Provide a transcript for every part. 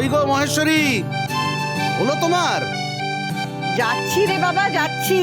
কই গো মহেশ্বরী, হলো তোমার? যাচ্ছি রে বাবা, যাচ্ছি।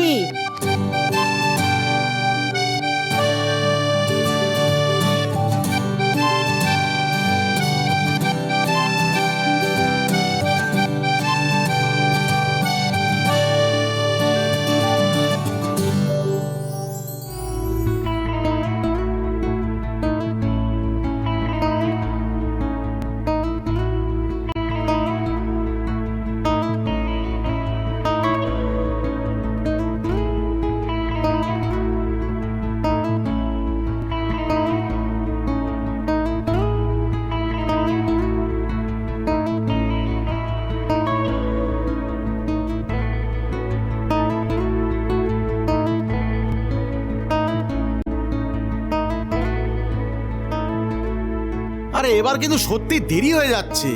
আরে এবার কিন্তু সত্যি দেরি হয়ে যাচ্ছে।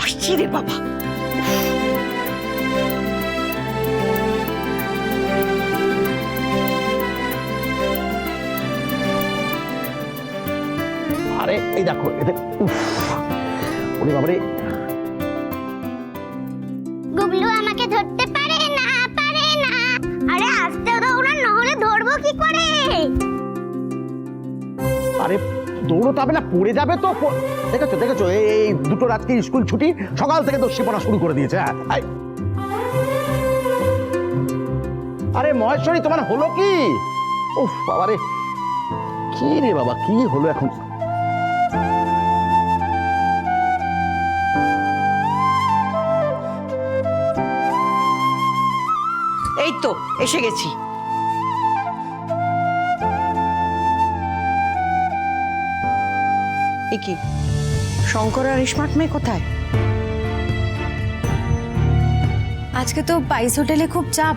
আসছি রে বাবা। আরে এই দেখো এদের, ওরে বাবারে। গুবলু আমাকে ধরতে পারে না, পারে না। আরে আস্তে দৌড়ান, না হলে ধরবো কি করে? আরে দৌড়তে হবে না, পড়ে যাবে তো। দেখেছো দেখেছো, এই দুটো রাতকে স্কুল ছুটি, সকাল থেকে দস্যিপনা শুরু করে দিয়েছে। হ্যাঁ, আরে মহেশ্বরী, তোমার হলো কি? উফ বাবারে, কি রে বাবা, কি হলো এখন? এই তো এসে গেছি। এ কি, শঙ্কর আর স্মার্ট মেয়ে কোথায়? আজকে তো পাইস হোটেলে খুব চাপ,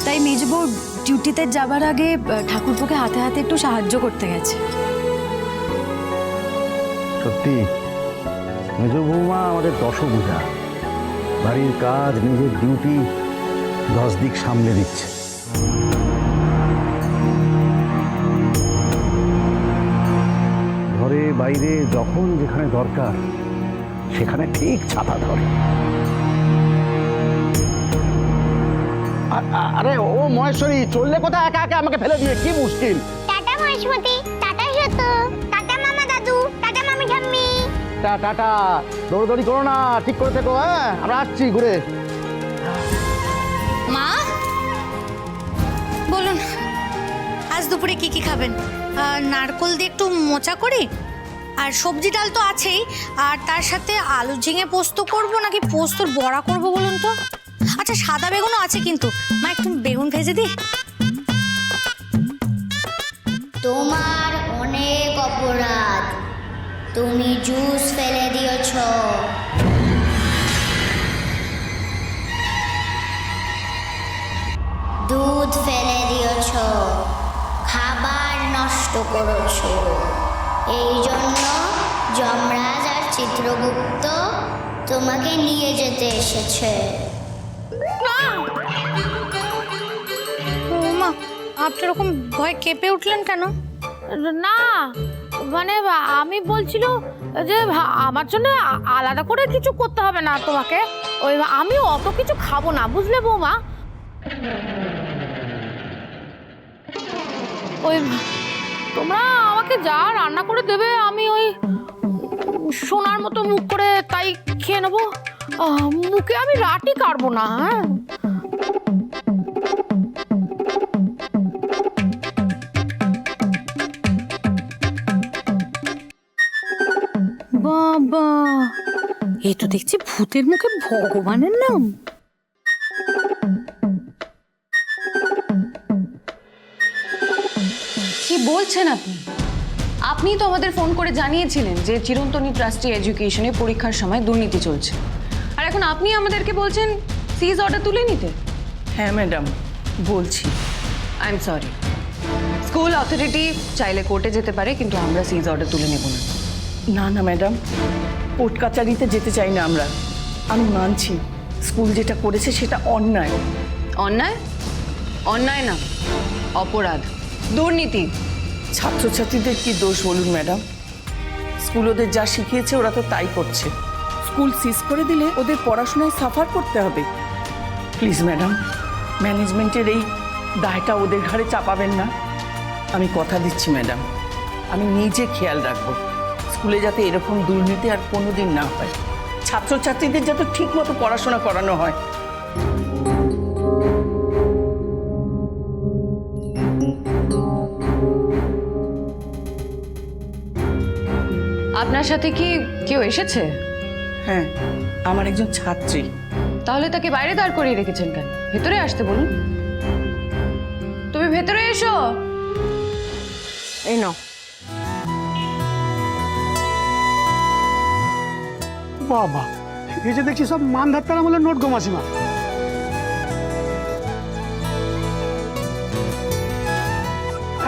তাই মেজবউ ডিউটিতে যাবার আগে ঠাকুরপোকে হাতে হাতে একটু সাহায্য করতে গেছে। সত্যি মেজ বৌমা আমাদের দশভুজা, বাড়ির কাজ, নিজের ডিউটি 10 দিক সামলে দিচ্ছে। ঘরে বাইরে যখন যেখানে দরকার সেখানে ঠিক ছাতা ধরে। আরে ও মহেশ্বরী, চললে কোথায় একা একা আমাকে ফেলে দিয়ে? কি মুশকিল। টাটা মহেশমতি, টাটা শতু, টাটা মামা দাদু, টাটা মামি ঠাম্মি। টাটা, দৌড়দৌড়ি করো না, ঠিক করে থেকো। হ্যাঁ, আমরা আসছি ঘুরে। মা বলুন, আজ দুপুরে কি কি খাবেন? নারকোল দিয়ে একটু মোচা করি, আর সবজি ডাল তো আছেই, আর তার সাথে আলু ঝিঙে পোস্ত করব নাকি পোস্তর বড়া করব বলুন তো? আচ্ছা, সাদা বেগুনও আছে, কিন্তু মা একটু বেগুন ভেজে দিই। তোমার অনেক অপরাধ, তুমি জুস ফেলে দিয়েছ। দুধ ফেলে দিয়েছ, খাবার নষ্ট করেছ। এই জন্য যমরাজ আর চিত্রগুপ্ত তোমাকে নিয়ে যেতে এসেছে। মা, আপনি এরকম ভয় কেঁপে উঠলেন কেন? না মানে আমি বলছিল যে আমার জন্য আলাদা করে কিছু করতে হবে না তোমাকে। ওই আমি অত কিছু খাবো না, বুঝলে বৌমা? ওই তোমরা আমাকে যা রান্না করে দেবে আমি ওই সোনার মতো মুখ করে তাই খেয়ে নেবো। মুখে আমি রাটি কাটবো না। হ্যাঁ, বাবা, এই তো দেখছি ভূতের মুখে ভগবানের নাম। কি বলছেন আপনি? আপনিই তো আমাদের ফোন করে জানিয়েছিলেন যে চিরন্তনী ট্রাস্টি এডুকেশনে পরীক্ষার সময় দুর্নীতি চলছে, আর এখন আপনি আমাদেরকে বলছেন সিজ অর্ডার তুলে নিতে। হ্যাঁ ম্যাডাম, বলছি। I am sorry, school authority চাইলে কোর্টে যেতে পারে, কিন্তু আমরা সিজ অর্ডার তুলে নেব না। না না ম্যাডাম, কোর্ট কাচারিতে যেতে চাই না আমরা। আমি মানছি স্কুল যেটা করেছে সেটা অন্যায়। অন্যায়? অন্যায় না, অপরাধ, দুর্নীতি। ছাত্রছাত্রীদের কি দোষ বলুন ম্যাডাম? স্কুল ওদের যা শিখিয়েছে ওরা তো তাই করছে। স্কুল সিজ করে দিলে ওদের পড়াশোনায় সাফার করতে হবে। প্লিজ ম্যাডাম, ম্যানেজমেন্টের এই দায়টা ওদের ঘাড়ে চাপাবেন না। আমি কথা দিচ্ছি ম্যাডাম, আমি নিজে খেয়াল রাখবো স্কুলে যাতে এরকম দুর্নীতি আর কোনোদিন না হয়, ছাত্রছাত্রীদের যাতে ঠিক মতো পড়াশোনা করানো হয়। আপনার সাথে কি কেউ এসেছে? হ্যাঁ, আমার একজন ছাত্রী। তাহলে তাকে বাইরে দাঁড় করিয়ে রেখেছেন কেন? ভেতরে আসতে বলুন। তুমি ভেতরে এসো। এই নাও। বাবা, এই যে দেখছি সব মান ধাত্তার আমলের নোট গো মাসিমা।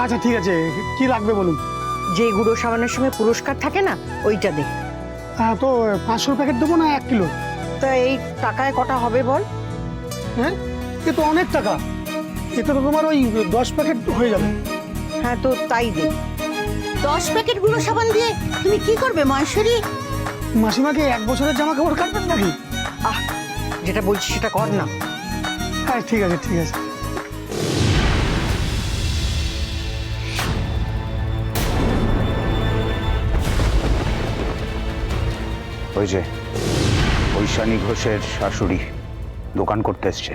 আচ্ছা ঠিক আছে, কি লাগবে বলুন। যে গুঁড়ো সাবানের সঙ্গে পুরস্কার থাকে না, ওইটা দে। হ্যাঁ, তো 500 প্যাকেট দেবো না 1 কিলো? তা এই টাকায় কটা হবে বল? হ্যাঁ, এ তো অনেক টাকা। এতে তো তোমার ওই 10 প্যাকেট হয়ে যাবে। হ্যাঁ, তো তাই দে। 10 প্যাকেট গুঁড়ো সাবান দিয়ে তুমি কি করবে মহেশ্বরী? মাসিমাকে 1 বছরের জামা কাপড় কাটবেন নাকি? আহ, যেটা বলছি সেটা কর না। হ্যাঁ ঠিক আছে ঠিক আছে। ওই যে ঐশানী ঘোষের শাশুড়ি দোকান করতে এসছে।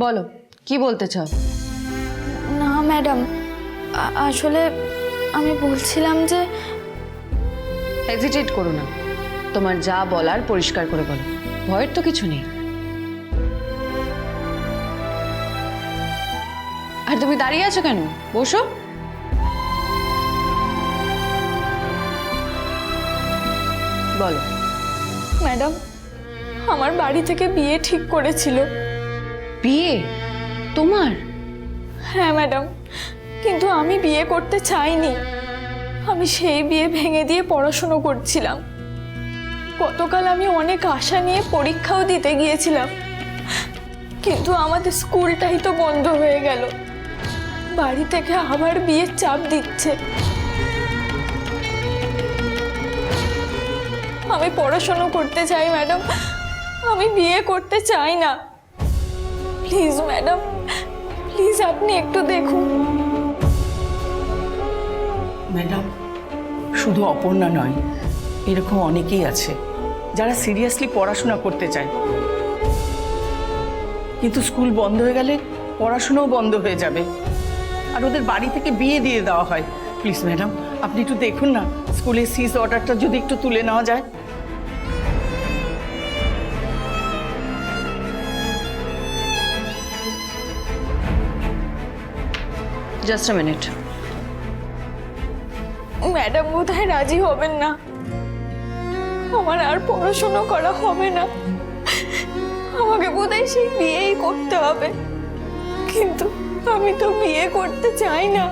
বলো, কি বলতে চাও? না ম্যাডাম, আসলে আমি বলছিলাম যে হেজিটেট করো না, তোমার যা বলার পরিষ্কার করে বলো, ভয়ের তো কিছু নেই। আর তুমি দাঁড়িয়ে আছো কেন? বসো। বলো। ম্যাডাম, আমার বাড়ি থেকে বিয়ে ঠিক করেছিল। বিয়ে? তোমার? হ্যাঁ ম্যাডাম, কিন্তু আমি বিয়ে করতে চাইনি। আমি সেই বিয়ে ভেঙে দিয়ে পড়াশুনো করছিলাম। গতকাল আমি অনেক আশা নিয়ে পরীক্ষাও দিতে গিয়েছিলাম, কিন্তু আমাদের স্কুলটাই তো বন্ধ হয়ে গেল। বাড়ি থেকে আবার বিয়ের চাপ দিচ্ছে। আমি পড়াশোনা করতে চাই ম্যাডাম, আমি বিয়ে করতে চাই না। প্লিজ ম্যাডাম, প্লিজ আপনি একটু দেখুন। ম্যাডাম, শুধু অপর্ণা নয়, এরকম অনেকেই আছে যারা সিরিয়াসলি পড়াশোনা করতে চায়, কিন্তু স্কুল বন্ধ হয়ে গেলে পড়াশোনাও বন্ধ হয়ে যাবে আর ওদের বাড়ি থেকে বিয়ে দিয়ে দেওয়া হয়। প্লিজ ম্যাডাম, আপনি একটু দেখুন না, স্কুলের সিজ অর্ডারটা যদি একটু তুলে নেওয়া যায়। Just a minute. ম্যাডাম বোধহয় রাজি হবেন না। আমার আর পড়াশোনা করা হবে না, আমাকে বোধহয় সেই বিয়েই করতে হবে। কিন্তু আমি তো বিয়ে করতে চাই না।